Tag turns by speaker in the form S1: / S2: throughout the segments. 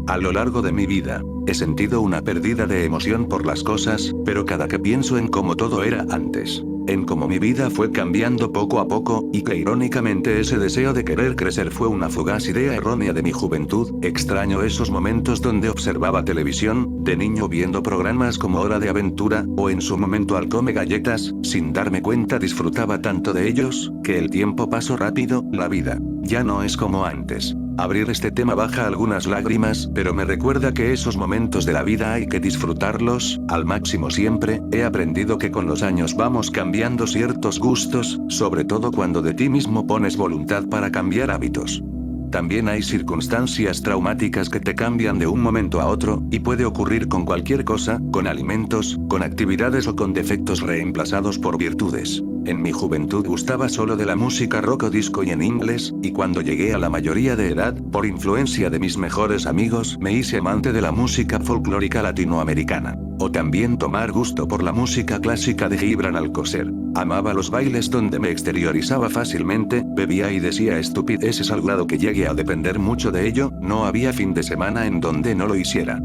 S1: A lo largo de mi vida, he sentido una pérdida de emoción por las cosas, pero cada que pienso en cómo todo era antes, en cómo mi vida fue cambiando poco a poco, y que irónicamente ese deseo de querer crecer fue una fugaz idea errónea de mi juventud, extraño esos momentos donde observaba televisión, de niño viendo programas como Hora de Aventura, o en su momento al Come Galletas, sin darme cuenta disfrutaba tanto de ellos, que el tiempo pasó rápido, la vida ya no es como antes. Abrir este tema baja algunas lágrimas, pero me recuerda que esos momentos de la vida hay que disfrutarlos, al máximo siempre. He aprendido que con los años vamos cambiando ciertos gustos, sobre todo cuando de ti mismo pones voluntad para cambiar hábitos. También hay circunstancias traumáticas que te cambian de un momento a otro, y puede ocurrir con cualquier cosa, con alimentos, con actividades o con defectos reemplazados por virtudes. En mi juventud gustaba solo de la música rock o disco y en inglés, y cuando llegué a la mayoría de edad, por influencia de mis mejores amigos, me hice amante de la música folclórica latinoamericana. O también tomar gusto por la música clásica de Gibran Alcocer. Amaba los bailes donde me exteriorizaba fácilmente, bebía y decía estupideces al grado que llegué a depender mucho de ello, no había fin de semana en donde no lo hiciera.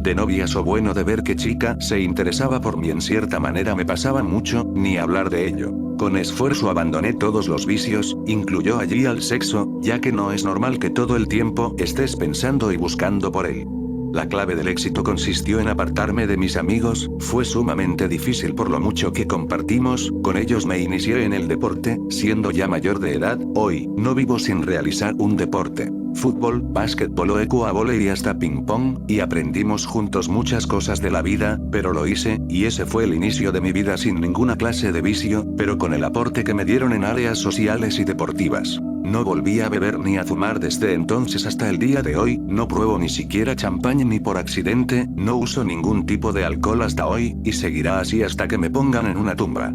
S1: De novias o bueno de ver qué chica se interesaba por mí en cierta manera me pasaban mucho, ni hablar de ello. Con esfuerzo abandoné todos los vicios, incluyó allí al sexo, ya que no es normal que todo el tiempo estés pensando y buscando por él. La clave del éxito consistió en apartarme de mis amigos, fue sumamente difícil por lo mucho que compartimos, con ellos me inicié en el deporte, siendo ya mayor de edad, hoy, no vivo sin realizar un deporte. Fútbol, básquetbol o ecuavóley y hasta ping pong, y aprendimos juntos muchas cosas de la vida, pero lo hice, y ese fue el inicio de mi vida sin ninguna clase de vicio, pero con el aporte que me dieron en áreas sociales y deportivas. No volví a beber ni a fumar desde entonces hasta el día de hoy, no pruebo ni siquiera champaña ni por accidente, no uso ningún tipo de alcohol hasta hoy, y seguirá así hasta que me pongan en una tumba.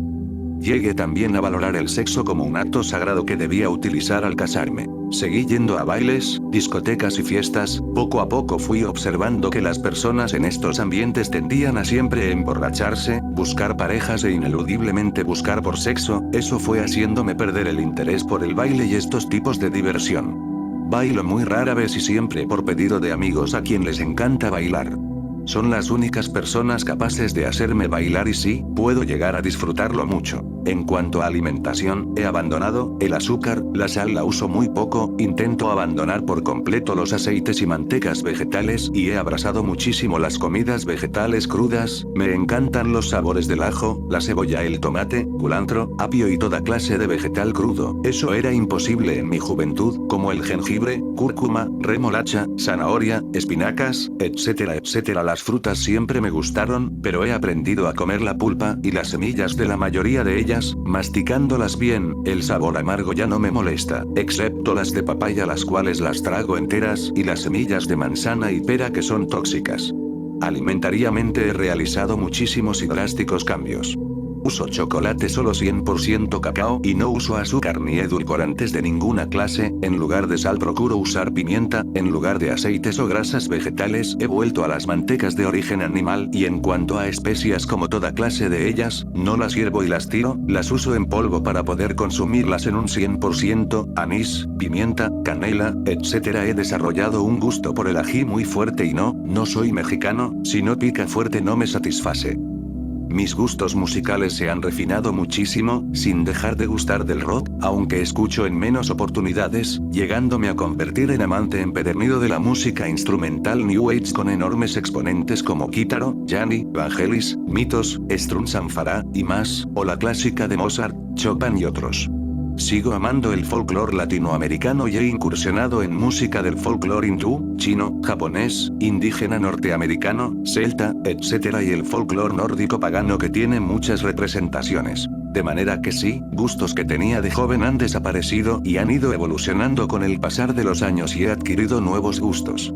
S1: Llegué también a valorar el sexo como un acto sagrado que debía utilizar al casarme. Seguí yendo a bailes, discotecas y fiestas, poco a poco fui observando que las personas en estos ambientes tendían a siempre emborracharse, buscar parejas e ineludiblemente buscar por sexo, eso fue haciéndome perder el interés por el baile y estos tipos de diversión. Bailo muy rara vez y siempre por pedido de amigos a quien les encanta bailar. Son las únicas personas capaces de hacerme bailar y sí, puedo llegar a disfrutarlo mucho. En cuanto a alimentación, he abandonado el azúcar, la sal la uso muy poco, intento abandonar por completo los aceites y mantecas vegetales y he abrazado muchísimo las comidas vegetales crudas, me encantan los sabores del ajo, la cebolla, el tomate, culantro, apio y toda clase de vegetal crudo. Eso era imposible en mi juventud, como el jengibre, cúrcuma, remolacha, zanahoria, espinacas, etcétera, etcétera. Las frutas siempre me gustaron, pero he aprendido a comer la pulpa y las semillas de la mayoría de ellas, masticándolas bien, el sabor amargo ya no me molesta, excepto las de papaya las cuales las trago enteras y las semillas de manzana y pera que son tóxicas. Alimentariamente he realizado muchísimos y drásticos cambios. Uso chocolate solo 100% cacao y no uso azúcar ni edulcorantes de ninguna clase, en lugar de sal procuro usar pimienta, en lugar de aceites o grasas vegetales he vuelto a las mantecas de origen animal y en cuanto a especias como toda clase de ellas, no las hiervo y las tiro, las uso en polvo para poder consumirlas en un 100%, anís, pimienta, canela, etc. He desarrollado un gusto por el ají muy fuerte y no soy mexicano, si no pica fuerte no me satisface. Mis gustos musicales se han refinado muchísimo, sin dejar de gustar del rock, aunque escucho en menos oportunidades, llegándome a convertir en amante empedernido de la música instrumental New Age con enormes exponentes como Kitaro, Yanni, Vangelis, Mitos, Strun Zamfara, y más, o la clásica de Mozart, Chopin y otros. Sigo amando el folclore latinoamericano y he incursionado en música del folclore hindú, chino, japonés, indígena norteamericano, celta, etc. y el folclore nórdico pagano que tiene muchas representaciones. De manera que sí, gustos que tenía de joven han desaparecido y han ido evolucionando con el pasar de los años y he adquirido nuevos gustos.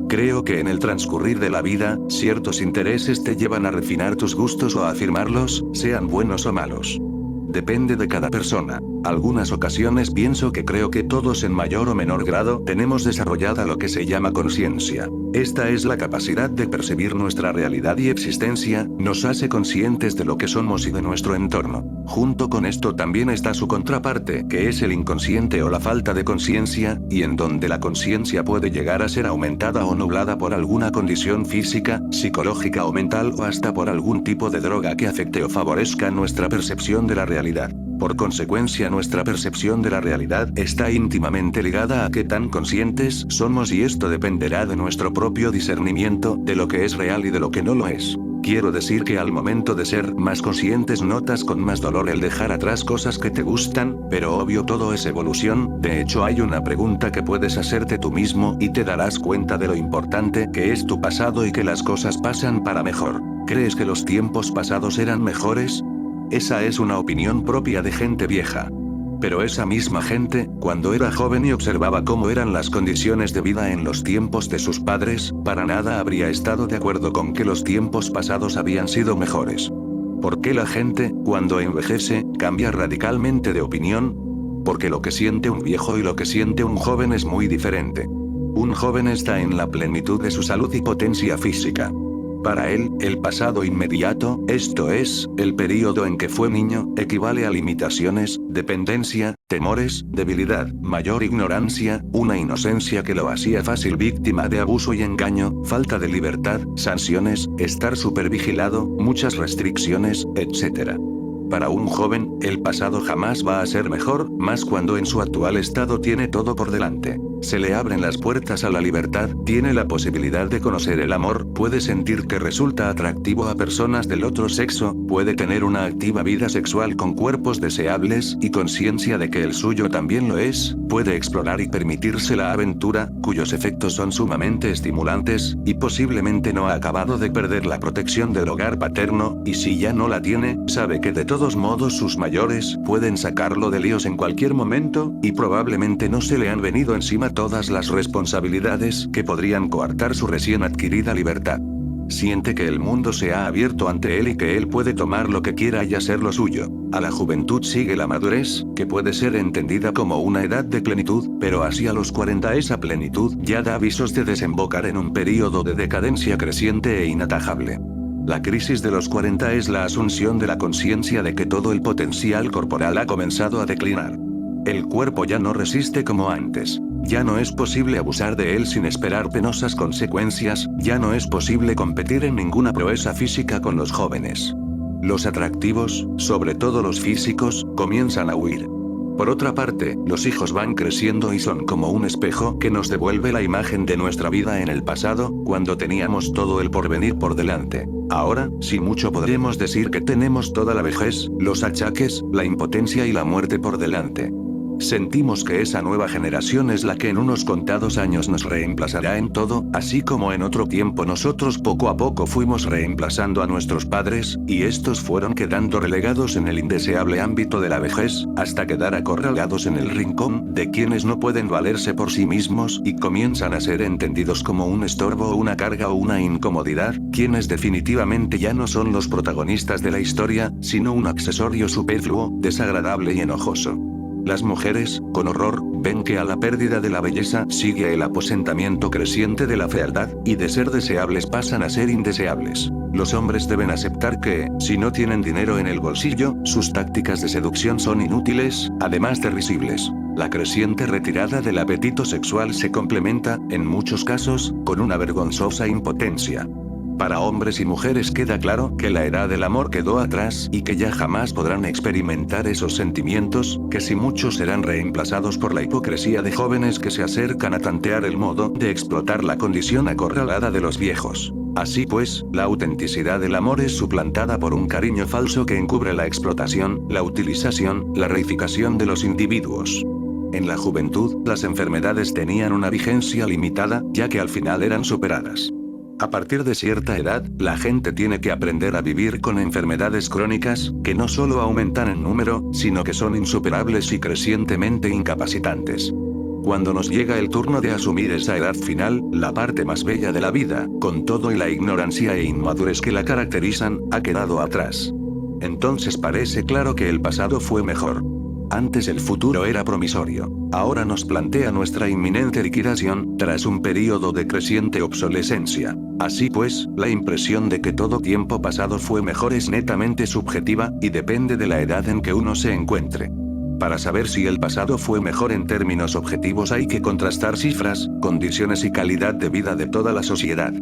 S1: Creo que en el transcurrir de la vida, ciertos intereses te llevan a refinar tus gustos o a afirmarlos, sean buenos o malos. Depende de cada persona. Algunas ocasiones pienso que creo que todos en mayor o menor grado tenemos desarrollada lo que se llama conciencia. Esta es la capacidad de percibir nuestra realidad y existencia, nos hace conscientes de lo que somos y de nuestro entorno. Junto con esto también está su contraparte, que es el inconsciente o la falta de conciencia, y en donde la conciencia puede llegar a ser aumentada o nublada por alguna condición física, psicológica o mental o hasta por algún tipo de droga que afecte o favorezca nuestra percepción de la realidad. Por consecuencia, nuestra percepción de la realidad está íntimamente ligada a qué tan conscientes somos y esto dependerá de nuestro propio discernimiento de lo que es real y de lo que no lo es. Quiero decir que al momento de ser más conscientes notas con más dolor el dejar atrás cosas que te gustan, pero obvio todo es evolución, de hecho hay una pregunta que puedes hacerte tú mismo y te darás cuenta de lo importante que es tu pasado y que las cosas pasan para mejor. ¿Crees que los tiempos pasados eran mejores? Esa es una opinión propia de gente vieja. Pero esa misma gente, cuando era joven y observaba cómo eran las condiciones de vida en los tiempos de sus padres, para nada habría estado de acuerdo con que los tiempos pasados habían sido mejores. ¿Por qué la gente, cuando envejece, cambia radicalmente de opinión? Porque lo que siente un viejo y lo que siente un joven es muy diferente. Un joven está en la plenitud de su salud y potencia física. Para él, el pasado inmediato, esto es, el período en que fue niño, equivale a limitaciones, dependencia, temores, debilidad, mayor ignorancia, una inocencia que lo hacía fácil víctima de abuso y engaño, falta de libertad, sanciones, estar supervigilado, muchas restricciones, etc. Para un joven, el pasado jamás va a ser mejor, más cuando en su actual estado tiene todo por delante. Se le abren las puertas a la libertad, tiene la posibilidad de conocer el amor, puede sentir que resulta atractivo a personas del otro sexo, puede tener una activa vida sexual con cuerpos deseables y conciencia de que el suyo también lo es, puede explorar y permitirse la aventura, cuyos efectos son sumamente estimulantes, y posiblemente no ha acabado de perder la protección del hogar paterno, y si ya no la tiene, sabe que de todos modos sus mayores pueden sacarlo de líos en cualquier momento, y probablemente no se le han venido encima todas las responsabilidades que podrían coartar su recién adquirida libertad. Siente que el mundo se ha abierto ante él y que él puede tomar lo que quiera y hacer lo suyo. A la juventud sigue la madurez, que puede ser entendida como una edad de plenitud, pero hacia los 40 esa plenitud ya da avisos de desembocar en un período de decadencia creciente e inatajable. La crisis de los 40 es la asunción de la conciencia de que todo el potencial corporal ha comenzado a declinar. El cuerpo ya no resiste como antes. Ya no es posible abusar de él sin esperar penosas consecuencias, ya no es posible competir en ninguna proeza física con los jóvenes. Los atractivos, sobre todo los físicos, comienzan a huir. Por otra parte, los hijos van creciendo y son como un espejo que nos devuelve la imagen de nuestra vida en el pasado, cuando teníamos todo el porvenir por delante. Ahora, sin mucho podremos decir que tenemos toda la vejez, los achaques, la impotencia y la muerte por delante. Sentimos que esa nueva generación es la que en unos contados años nos reemplazará en todo, así como en otro tiempo nosotros poco a poco fuimos reemplazando a nuestros padres, y estos fueron quedando relegados en el indeseable ámbito de la vejez, hasta quedar acorralados en el rincón de quienes no pueden valerse por sí mismos y comienzan a ser entendidos como un estorbo o una carga o una incomodidad, quienes definitivamente ya no son los protagonistas de la historia, sino un accesorio superfluo, desagradable y enojoso. Las mujeres, con horror, ven que a la pérdida de la belleza sigue el aposentamiento creciente de la fealdad, y de ser deseables pasan a ser indeseables. Los hombres deben aceptar que, si no tienen dinero en el bolsillo, sus tácticas de seducción son inútiles, además de risibles. La creciente retirada del apetito sexual se complementa, en muchos casos, con una vergonzosa impotencia. Para hombres y mujeres queda claro que la edad del amor quedó atrás y que ya jamás podrán experimentar esos sentimientos, que si muchos serán reemplazados por la hipocresía de jóvenes que se acercan a tantear el modo de explotar la condición acorralada de los viejos. Así pues, la autenticidad del amor es suplantada por un cariño falso que encubre la explotación, la utilización, la reificación de los individuos. En la juventud, las enfermedades tenían una vigencia limitada, ya que al final eran superadas. A partir de cierta edad, la gente tiene que aprender a vivir con enfermedades crónicas, que no solo aumentan en número, sino que son insuperables y crecientemente incapacitantes. Cuando nos llega el turno de asumir esa edad final, la parte más bella de la vida, con todo y la ignorancia e inmadurez que la caracterizan, ha quedado atrás. Entonces parece claro que el pasado fue mejor. Antes el futuro era promisorio. Ahora nos plantea nuestra inminente liquidación, tras un período de creciente obsolescencia. Así pues, la impresión de que todo tiempo pasado fue mejor es netamente subjetiva, y depende de la edad en que uno se encuentre. Para saber si el pasado fue mejor en términos objetivos hay que contrastar cifras, condiciones y calidad de vida de toda la sociedad.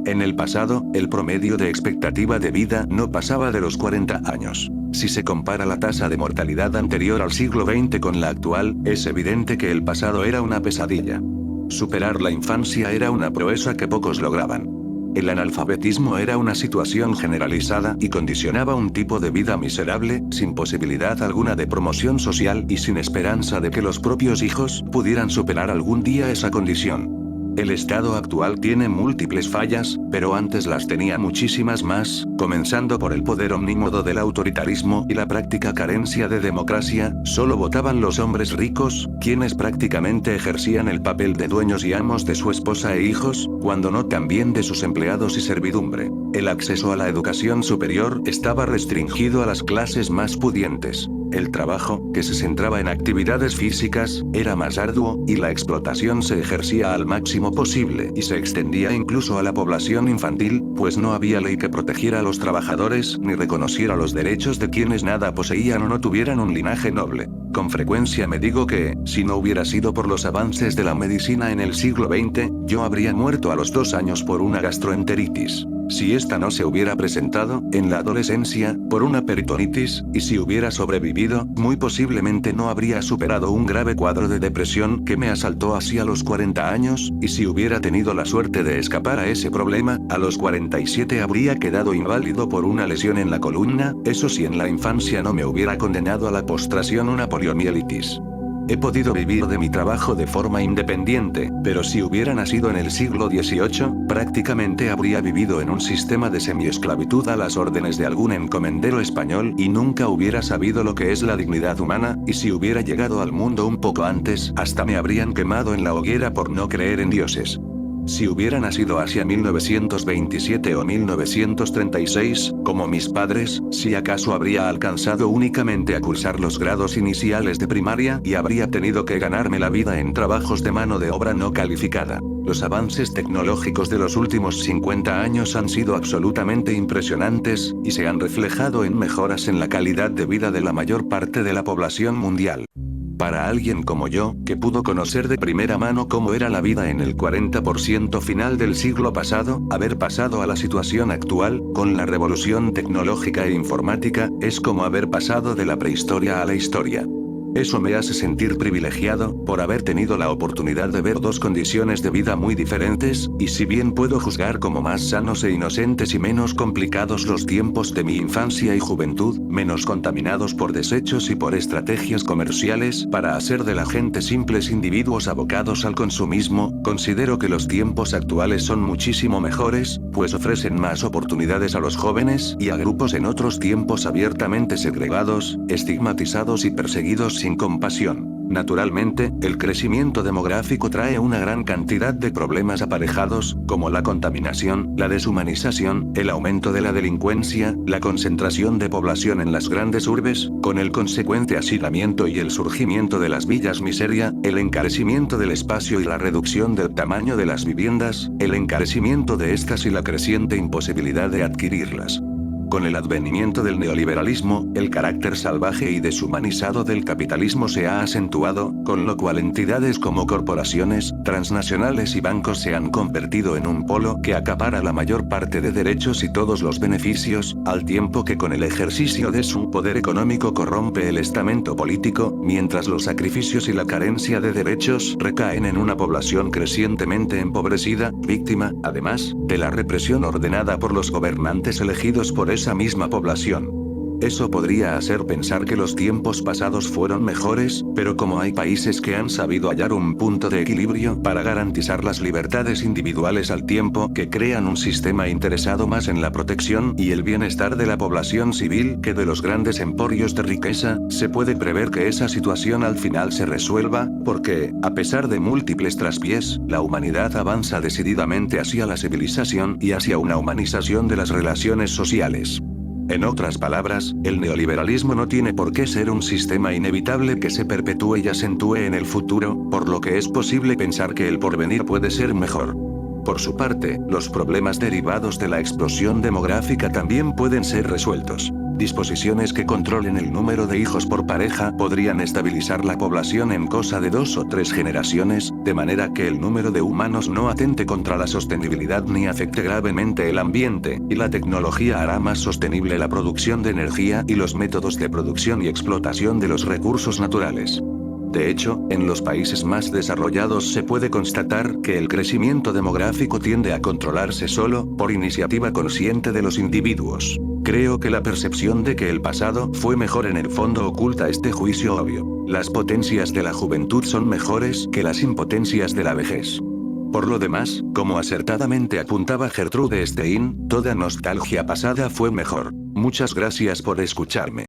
S1: En el pasado, el promedio de expectativa de vida no pasaba de los 40 años. Si se compara la tasa de mortalidad anterior al siglo XX con la actual, es evidente que el pasado era una pesadilla. Superar la infancia era una proeza que pocos lograban. El analfabetismo era una situación generalizada y condicionaba un tipo de vida miserable, sin posibilidad alguna de promoción social y sin esperanza de que los propios hijos pudieran superar algún día esa condición. El estado actual tiene múltiples fallas, pero antes las tenía muchísimas más, comenzando por el poder omnímodo del autoritarismo y la práctica carencia de democracia. Solo votaban los hombres ricos, quienes prácticamente ejercían el papel de dueños y amos de su esposa e hijos, cuando no también de sus empleados y servidumbre. El acceso a la educación superior estaba restringido a las clases más pudientes. El trabajo, que se centraba en actividades físicas, era más arduo, y la explotación se ejercía al máximo posible y se extendía incluso a la población infantil, pues no había ley que protegiera a los trabajadores ni reconociera los derechos de quienes nada poseían o no tuvieran un linaje noble. Con frecuencia me digo que, si no hubiera sido por los avances de la medicina en el siglo XX, yo habría muerto a los 2 años por una gastroenteritis. Si esta no se hubiera presentado, en la adolescencia, por una peritonitis, y si hubiera sobrevivido, muy posiblemente no habría superado un grave cuadro de depresión que me asaltó así a los 40 años, y si hubiera tenido la suerte de escapar a ese problema, a los 47 habría quedado inválido por una lesión en la columna, eso si en la infancia no me hubiera condenado a la postración una poliomielitis. He podido vivir de mi trabajo de forma independiente, pero si hubiera nacido en el siglo XVIII, prácticamente habría vivido en un sistema de semiesclavitud a las órdenes de algún encomendero español y nunca hubiera sabido lo que es la dignidad humana, y si hubiera llegado al mundo un poco antes, hasta me habrían quemado en la hoguera por no creer en dioses. Si hubiera nacido hacia 1927 o 1936, como mis padres, si acaso habría alcanzado únicamente a cursar los grados iniciales de primaria y habría tenido que ganarme la vida en trabajos de mano de obra no calificada. Los avances tecnológicos de los últimos 50 años han sido absolutamente impresionantes, y se han reflejado en mejoras en la calidad de vida de la mayor parte de la población mundial. Para alguien como yo, que pudo conocer de primera mano cómo era la vida en el 40% final del siglo pasado, haber pasado a la situación actual, con la revolución tecnológica e informática, es como haber pasado de la prehistoria a la historia. Eso me hace sentir privilegiado, por haber tenido la oportunidad de ver dos condiciones de vida muy diferentes, y si bien puedo juzgar como más sanos e inocentes y menos complicados los tiempos de mi infancia y juventud, menos contaminados por desechos y por estrategias comerciales para hacer de la gente simples individuos abocados al consumismo, considero que los tiempos actuales son muchísimo mejores, pues ofrecen más oportunidades a los jóvenes y a grupos en otros tiempos abiertamente segregados, estigmatizados y perseguidos sin compasión. Naturalmente, el crecimiento demográfico trae una gran cantidad de problemas aparejados, como la contaminación, la deshumanización, el aumento de la delincuencia, la concentración de población en las grandes urbes, con el consecuente hacinamiento y el surgimiento de las villas miseria, el encarecimiento del espacio y la reducción del tamaño de las viviendas, el encarecimiento de estas y la creciente imposibilidad de adquirirlas. Con el advenimiento del neoliberalismo, el carácter salvaje y deshumanizado del capitalismo se ha acentuado, con lo cual entidades como corporaciones, transnacionales y bancos se han convertido en un polo que acapara la mayor parte de derechos y todos los beneficios, al tiempo que con el ejercicio de su poder económico corrompe el estamento político, mientras los sacrificios y la carencia de derechos recaen en una población crecientemente empobrecida, víctima, además, de la represión ordenada por los gobernantes elegidos por esa misma población. Eso podría hacer pensar que los tiempos pasados fueron mejores, pero como hay países que han sabido hallar un punto de equilibrio para garantizar las libertades individuales al tiempo que crean un sistema interesado más en la protección y el bienestar de la población civil que de los grandes emporios de riqueza, se puede prever que esa situación al final se resuelva, porque, a pesar de múltiples traspiés, la humanidad avanza decididamente hacia la civilización y hacia una humanización de las relaciones sociales. En otras palabras, el neoliberalismo no tiene por qué ser un sistema inevitable que se perpetúe y acentúe en el futuro, por lo que es posible pensar que el porvenir puede ser mejor. Por su parte, los problemas derivados de la explosión demográfica también pueden ser resueltos. Disposiciones que controlen el número de hijos por pareja podrían estabilizar la población en cosa de 2 o 3 generaciones, de manera que el número de humanos no atente contra la sostenibilidad ni afecte gravemente el ambiente, y la tecnología hará más sostenible la producción de energía y los métodos de producción y explotación de los recursos naturales. De hecho, en los países más desarrollados se puede constatar que el crecimiento demográfico tiende a controlarse solo, por iniciativa consciente de los individuos. Creo que la percepción de que el pasado fue mejor en el fondo oculta este juicio obvio. Las potencias de la juventud son mejores que las impotencias de la vejez. Por lo demás, como acertadamente apuntaba Gertrude Stein, toda nostalgia pasada fue mejor. Muchas gracias por escucharme.